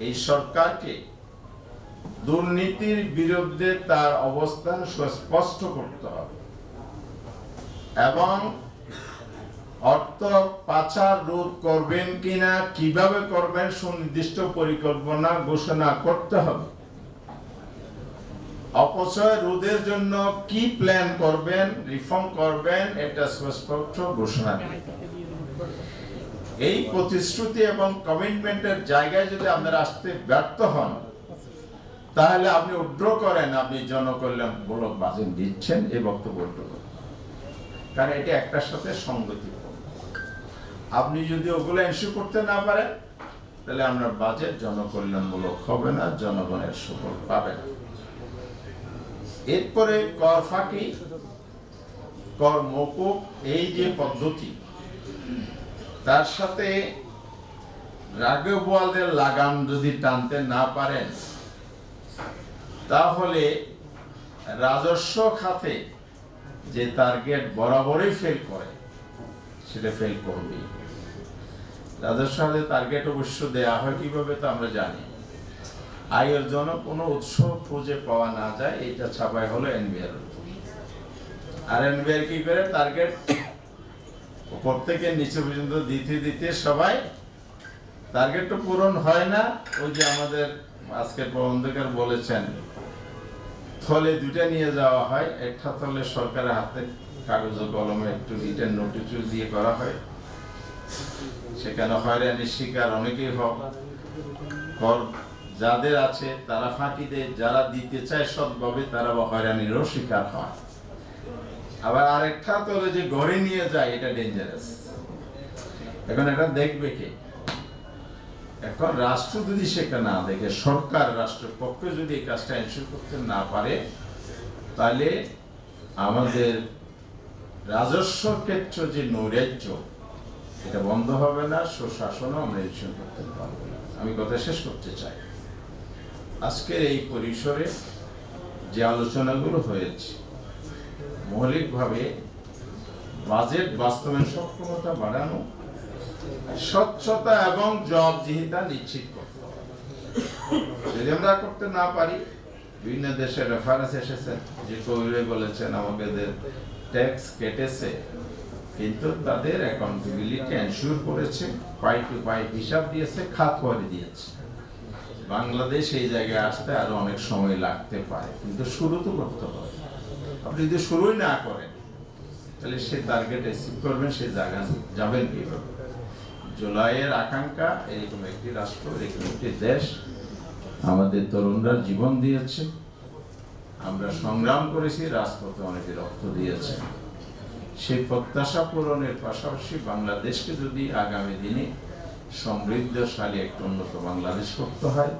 এই সরকারকে দুর্নীতির বিরুদ্ধে তার অবস্থান সুস্পষ্ট করতে হবে এবং অর্থ পাচার রোধ করবেন কিনা, কিভাবে করবেন, সুনির্দিষ্ট পরিকল্পনা ঘোষণা করতে হবে। অপচয় রোধের জন্য কি প্ল্যান করবেন, রিফর্ম করবেন, এটা সুস্পষ্ট ঘোষণা দিন। এই প্রতিশ্রুতি এবং কমিটমেন্টের জায়গায় যদি আপনারা আসতে ব্যর্থ হন, তাহলে আপনি উইথড্র করেন, আপনি জনকল্যাণমূলক বাজেট দিচ্ছেন এই বক্তব্য উইথড্র করেন, কারণ এটা একটার সাথে সঙ্গতিপূর্ণ। আপনি যদি ওগুলো এনশিওর করতে না পারেন, তাহলে আপনার বাজেট জনকল্যাণমূলক হবে না, জনগণের সুফল পাবে না। এরপরে কর ফাঁকি, কর মওকুফ, এই যে পদ্ধতি, তার সাথে রাগবওয়ালদের লাগাম যদি টানতে না পারেন, তাহলে রাজস্ব খাতে যে টার্গেট বরাবরই ফেল করে, সেটা ফেল করবে। রাজস্ব খাতে টার্গেট অবশ্য দেয়া হয় কিভাবে তা আমরা জানি। আয়ের জন্য কোনো উৎস খুঁজে পাওয়া না যায়, এটা ছাপাই হলো এনবিআর। আর এনবিআর কি করে, টার্গেট উপর থেকে নিচে পর্যন্ত দিতে দিতে সবাই, টার্গেট তো পূরণ হয় না। ওই যে আমাদের আজকের প্রবন্ধকার বলেছেন, থলে দুইটা নিয়ে যাওয়া হয়, একটা থলে সরকারের হাতে কাগজ কলমে একটু রিটেন নোটিশ দিয়ে করা হয়, সেখানে হয়রানির শিকার অনেকেই হয়। কর যাদের আছে তারা ফাঁকি দেয়, যারা দিতে চায় সৎভাবে তারা হয়রানিরও শিকার হয়। আবার আরেকটা তলে যে ঘরে নিয়ে যায়, এটা ডেঞ্জারাস। এখন এটা দেখবে কে? এখন রাষ্ট্র যদি সেটা না দেখে, সরকার রাষ্ট্রপক্ষ যদি এই কাজটা এনশিওর করতে না পারে, তাহলে আমাদের রাজস্ব ক্ষেত্র যে নৈরাজ্য, এটা বন্ধ হবে না, সুশাসনও আমরা এনশিওর করতে পারবো না। আমি কথা শেষ করতে চাই, আজকের এই পরিসরে যে আলোচনাগুলো হয়েছে, মৌলিকভাবে বাজেট বাস্তবায়ন সক্ষমতা বাড়ানো, স্বচ্ছতা এবং জবাবদিহিতা নিশ্চিত করতে হবে। যদি আমরা করতে না পারি, বিভিন্ন দেশের রেফারেন্স এসেছে, যে কবিরে বলেছেন আমাদের ট্যাক্স কেটেছে, কিন্তু তাদের অ্যাকাউন্টেবিলিটি এনশিওর করেছে, পাই টু পাই হিসাব দিয়েছে, খাত করে দিয়েছে। বাংলাদেশ এই জায়গায় আসতে আরো অনেক সময় লাগতে পারে, কিন্তু শুরু তো করতে হবে। আপনি যদি শুরুই না করেন, তাহলে সেই টার্গেট অ্যাচিভ করবেন, সেই জায়গা যাবেন কিভাবে? জুলাইয়ের আকাঙ্ক্ষা, এরকম একটি রাষ্ট্র, এরকম একটি দেশ, আমাদের তরুণরা জীবন দিয়েছে, আমরা সংগ্রাম করেছি, রাজপথে অনেকে রক্ত দিয়েছে। সেই প্রত্যাশা পূরণের পাশাপাশি বাংলাদেশকে যদি আগামী দিনে সমৃদ্ধশালী একটা উন্নত বাংলাদেশ করতে হয়,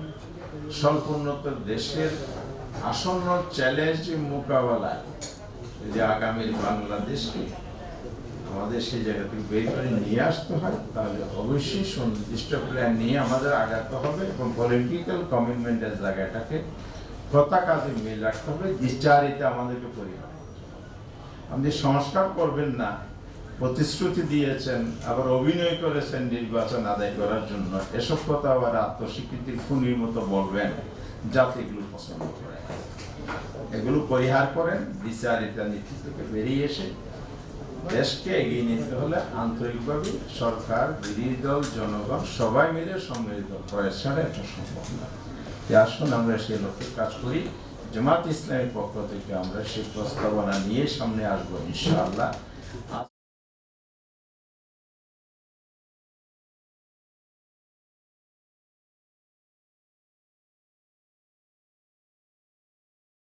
স্বল্প উন্নত দেশের আসন্ন চ্যালেঞ্জ মোকাবেলায় যদি আগামীর বাংলাদেশকে আমাদের সেই জায়গা থেকে বের করে নিয়ে আসতে হয়, তাহলে অবশ্যই সুনির্দিষ্ট প্ল্যান নিয়ে আমাদের আগাতে হবে এবং পলিটিক্যাল কমিটমেন্টের জায়গাটাকে কথা কাজে মিল রাখতে হবে। দ্বিচারিতা আমাদেরকে পরিহার, আপনি সংস্কার করবেন না, প্রতিশ্রুতি দিয়েছেন, আবার অভিনয় করেছেন নির্বাচন আদায় করার জন্য, এসব কথা আবার আত্মস্বীকৃতির খুনির মতো বলবেন, যাতে এগুলো পছন্দ করে। এগুলো পরিহার করেন, বিচারিতা নীতি থেকে বেরিয়ে এসে দেশকে এগিয়ে নিতে হলে আন্তরিকভাবে সরকার, বিরোধী দল, জনগণ সবাই মিলে সম্মিলিত প্রয়াস ছাড়া এটা সম্ভব না। আসুন আমরা সেই লক্ষ্যে কাজ করি। জামাত ইসলামের পক্ষ থেকে আমরা সেই প্রস্তাবনা নিয়ে সামনে আসবো ইনশাআল্লাহ।